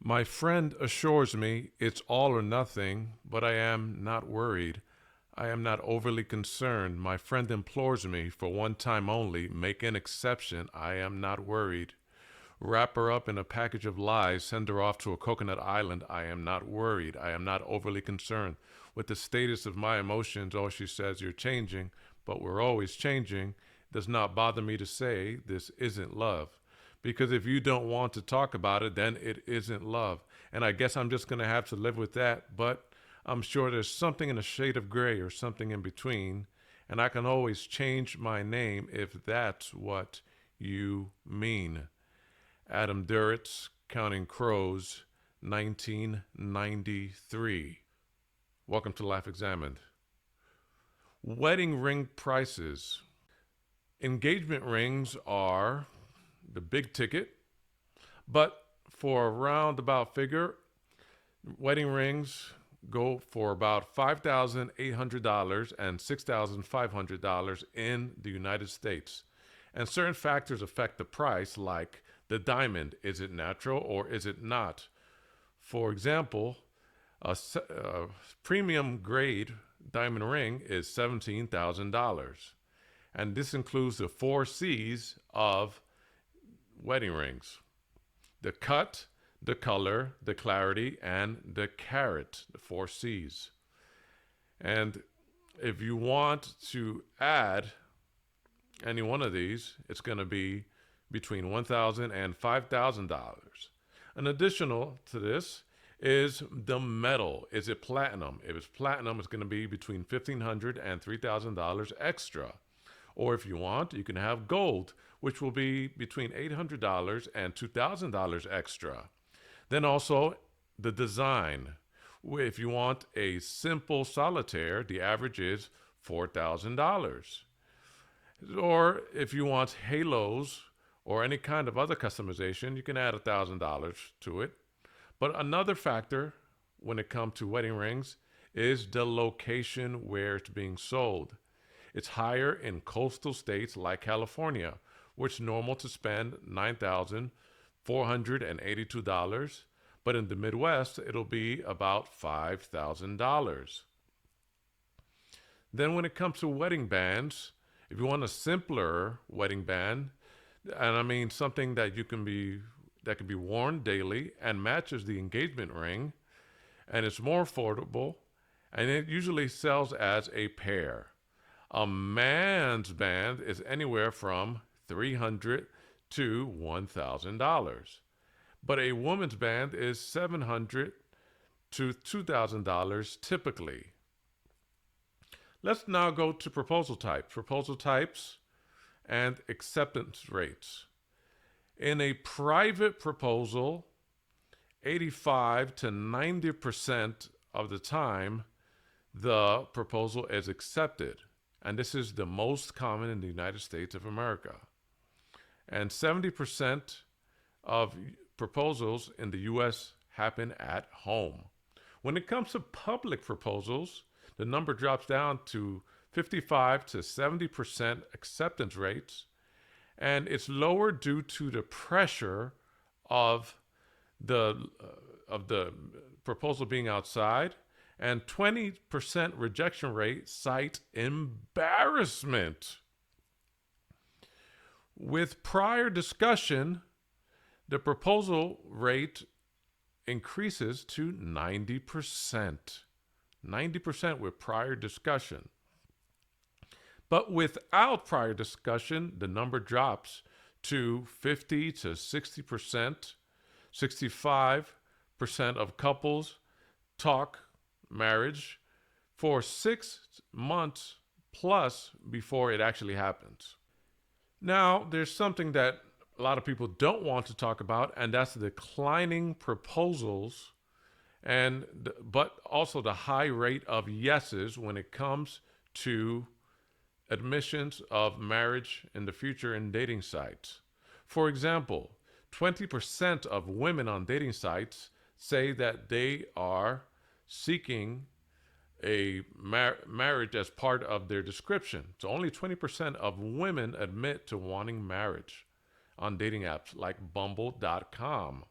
My friend assures me it's all or nothing, but I am not worried. I am not overly concerned. My friend implores me, for one time only, make an exception. I am not worried. Wrap her up in a package of lies, send her off to a coconut island. I am not worried. I am not overly concerned. With the status of my emotions, oh, she says, you're changing, but we're always changing. It does not bother me to say this isn't love. Because if you don't want to talk about it, then it isn't love. And I guess I'm just going to have to live with that. But I'm sure there's something in a shade of gray or something in between. And I can always change my name if that's what you mean. Adam Duritz, Counting Crows, 1993. Welcome to Life Examined. Wedding ring prices. Engagement rings are the big ticket, but for a roundabout figure, wedding rings go for about $5,800 and $6,500 in the United States. And certain factors affect the price, like the diamond. Is it natural or is it not? For example, a premium grade diamond ring is $17,000. And this includes the 4 C's of wedding rings: the cut, the color, the clarity, and the carat, the 4 C's. And if you want to add any one of these, it's going to be between $1,000 and $5,000. An additional to this is the metal. Is it platinum? If it's platinum, it's going to be between $1,500 and $3,000 extra. Or if you want, you can have gold, which will be between $800 and $2,000 extra. Then also the design. If you want a simple solitaire, the average is $4,000. Or if you want halos or any kind of other customization, you can add $1,000 to it. But another factor when it comes to wedding rings is the location where it's being sold. It's higher in coastal states like California, where it's normal to spend $9,482, but in the Midwest, it'll be about $5,000. Then when it comes to wedding bands, if you want a simpler wedding band, and I mean something that can be worn daily and matches the engagement ring, and it's more affordable, and it usually sells as a pair. A man's band is anywhere from $300 to $1,000, but a woman's band is $700 to $2,000 typically. Let's now go to proposal types. Proposal types and acceptance rates. In a private proposal, 85 to 90% of the time, the proposal is accepted. And this is the most common in the United States of America. And 70% of proposals in the U.S. happen at home. When it comes to public proposals, the number drops down to 55 to 70% acceptance rates, and it's lower due to the pressure of the proposal being outside, and 20% rejection rate cite embarrassment. With prior discussion, the proposal rate increases to 90%. 90% with prior discussion. But without prior discussion, the number drops to 50 to 60%. 65% of couples talk marriage for 6 months plus before it actually happens. Now, there's something that a lot of people don't want to talk about, and that's the declining proposals, but also the high rate of yeses when it comes to admissions of marriage in the future in dating sites. For example, 20% of women on dating sites say that they are seeking a marriage as part of their description. So only 20% of women admit to wanting marriage on dating apps like Bumble.com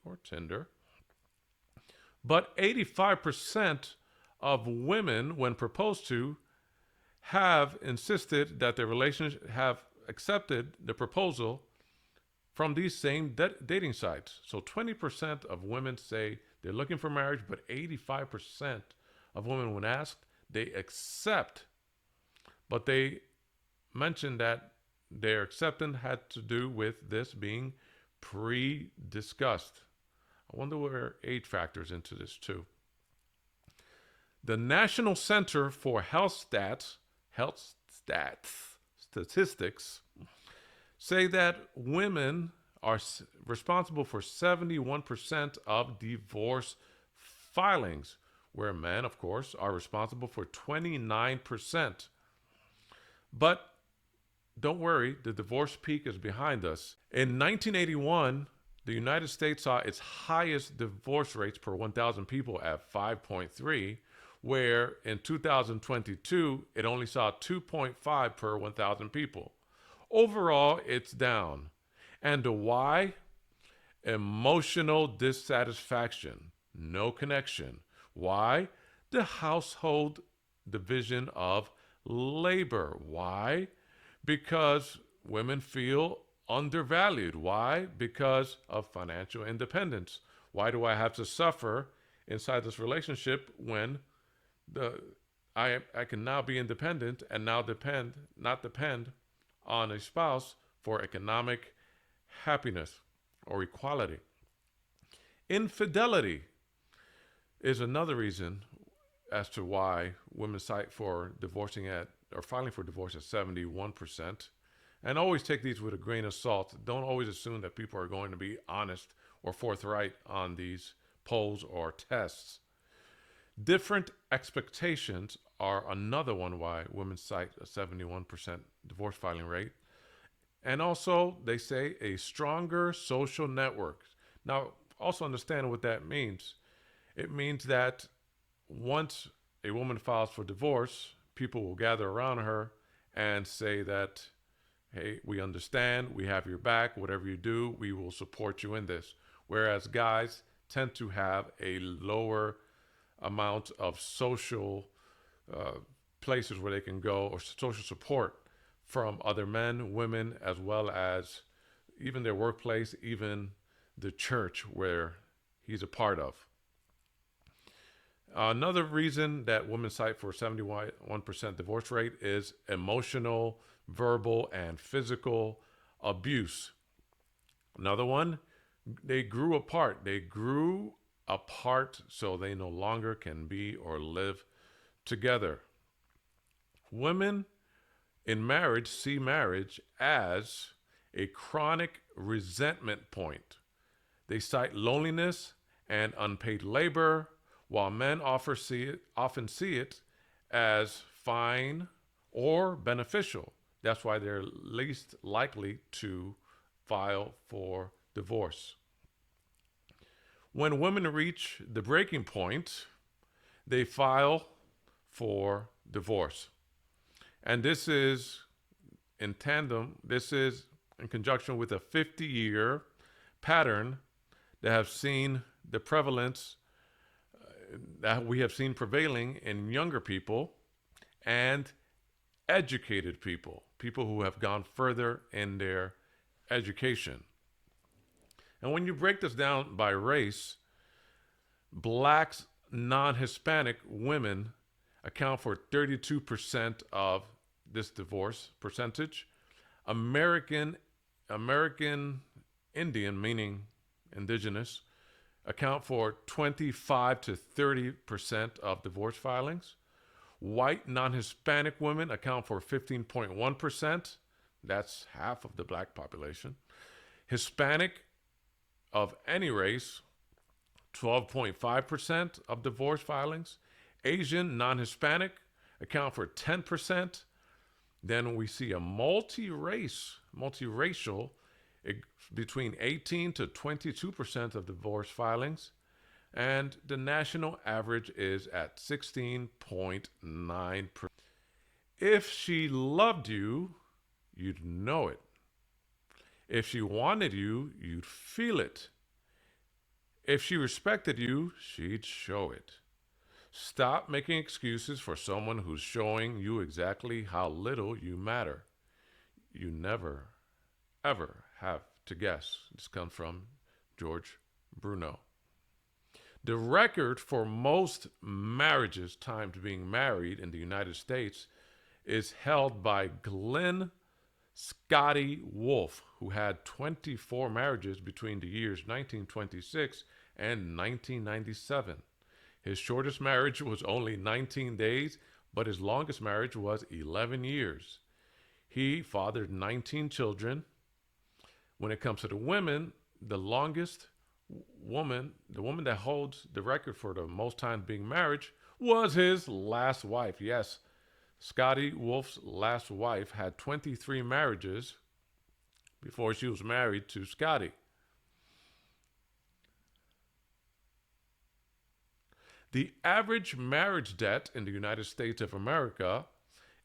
or Tinder. But 85% of women, when proposed to, have insisted that their relationship have accepted the proposal from these same dating sites. So 20% of women say they're looking for marriage, but 85% of women, when asked, they accept. But they mentioned that their acceptance had to do with this being pre-discussed. I wonder where age factors into this too. The National Center for Health Statistics say that women are responsible for 71% of divorce filings, where men, of course, are responsible for 29%. But don't worry, the divorce peak is behind us. In 1981, the United States saw its highest divorce rates per 1,000 people at 5.3, where in 2022, it only saw 2.5 per 1,000 people. Overall, it's down. And the why? Emotional dissatisfaction, no connection. Why? The household division of labor. Why? Because women feel undervalued. Why? Because of financial independence. Why do I have to suffer inside this relationship when I can now be independent and now not depend on a spouse for economic happiness or equality? Infidelity is another reason as to why women cite for divorcing at or filing for divorce at 71%. And always take these with a grain of salt. Don't always assume that people are going to be honest or forthright on these polls or tests. Different expectations are another one why women cite a 71% divorce filing rate. And also, they say a stronger social network. Now, also understand what that means. It means that once a woman files for divorce, people will gather around her and say that, hey, we understand, we have your back, whatever you do, we will support you in this. Whereas guys tend to have a lower amount of social places where they can go, or social support from other men, women, as well as even their workplace, even the church where he's a part of. Another reason that women cite for 71% divorce rate is emotional, verbal, and physical abuse. Another one, they grew apart. They grew apart so they no longer can be or live together. Women in marriage see marriage as a chronic resentment point. They cite loneliness and unpaid labor, while men often see it as fine or beneficial. That's why they're least likely to file for divorce. When women reach the breaking point, they file for divorce. And this is in conjunction with a 50-year pattern that have seen the prevalence that we have seen prevailing in younger people and educated people who have gone further in their education. And when you break this down by race, blacks, non-Hispanic women account for 32% of this divorce percentage. American Indian, meaning indigenous, account for 25 to 30% of divorce filings. White non-Hispanic women account for 15.1%. That's half of the black population. Hispanic of any race, 12.5% of divorce filings. Asian non-Hispanic account for 10%. Then we see a multiracial, between 18 to 22% of divorce filings, and the national average is at 16.9%. If she loved you, you'd know it. If she wanted you, you'd feel it. If she respected you, she'd show it. Stop making excuses for someone who's showing you exactly how little you matter. You never, ever have to guess. This comes from George Bruno. The record for most marriages timed being married in the United States is held by Glenn Scotty Wolf, who had 24 marriages between the years 1926 and 1997. His shortest marriage was only 19 days, but his longest marriage was 11 years. He fathered 19 children. When it comes to the women, the longest woman, the woman that holds the record for the most time being married, was his last wife. Yes, Scotty Wolf's last wife had 23 marriages before she was married to Scotty. The average marriage debt in the United States of America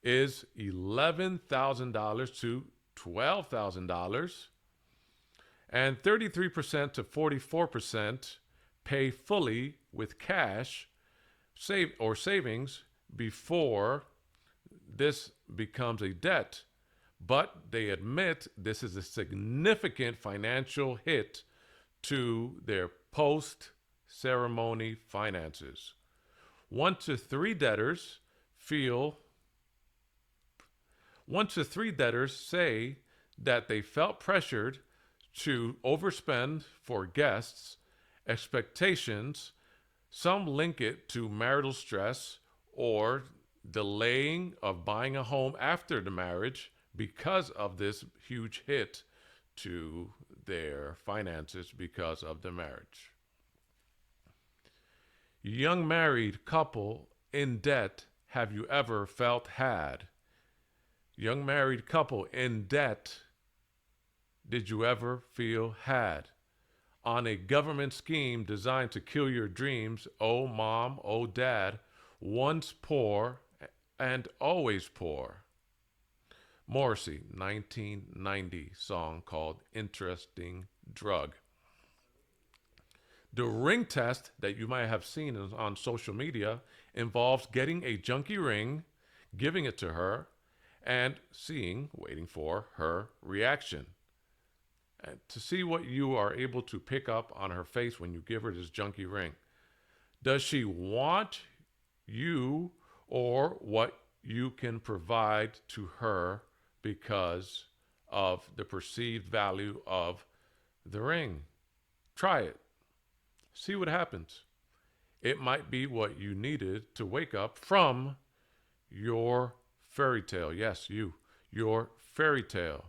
is $11,000 to $12,000, and 33% to 44% pay fully with cash savings before this becomes a debt. But they admit this is a significant financial hit to their post-ceremony finances. 1 to 3 debtors say that they felt pressured to overspend for guests, expectations. Some link it to marital stress or delaying of buying a home after the marriage because of this huge hit to their finances because of the marriage. Young married couple in debt, have you ever felt had? Young married couple in debt, did you ever feel had? On a government scheme designed to kill your dreams, oh mom, oh dad, once poor and always poor. Morrissey, 1990 song called Interesting Drug. The ring test that you might have seen on social media involves getting a junky ring, giving it to her, and waiting for her reaction. And to see what you are able to pick up on her face when you give her this junky ring. Does she want you or what you can provide to her because of the perceived value of the ring? Try it. See what happens. It might be what you needed to wake up from your fairy tale. Yes, your fairy tale.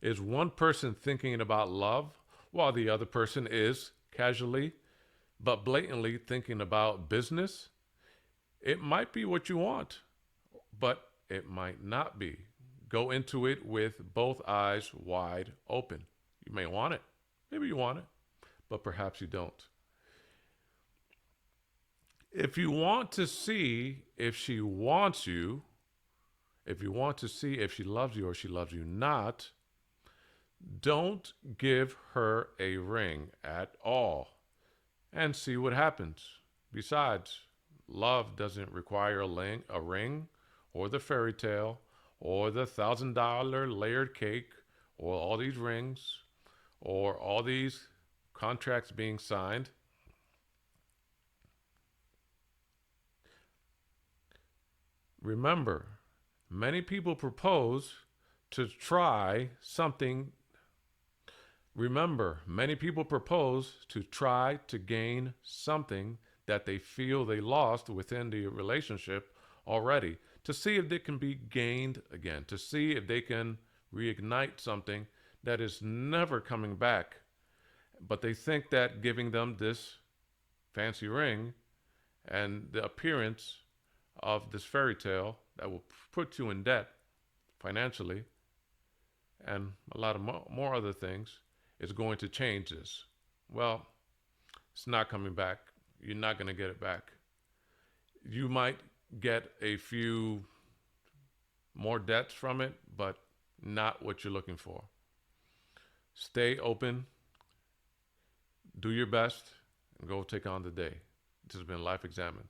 Is one person thinking about love while the other person is casually but blatantly thinking about business? It might be what you want, but it might not be. Go into it with both eyes wide open. You may want it. Maybe you want it, but perhaps you don't. If you want to see if she wants you, if you want to see if she loves you or she loves you not, don't give her a ring at all and see what happens. Besides, love doesn't require a ring or the fairy tale or the $1,000 layered cake or all these rings or all these contracts being signed. Remember, many people propose to try something. Remember, many people propose to try to gain something that they feel they lost within the relationship already, to see if it can be gained again, to see if they can reignite something that is never coming back. But they think that giving them this fancy ring and the appearance of this fairy tale that will put you in debt financially and a lot of more other things is going to change this. Well, it's not coming back. You're not going to get it back. You might get a few more debts from it, but not what you're looking for. Stay open, Do your best and go take on the day. This has been Life Examined.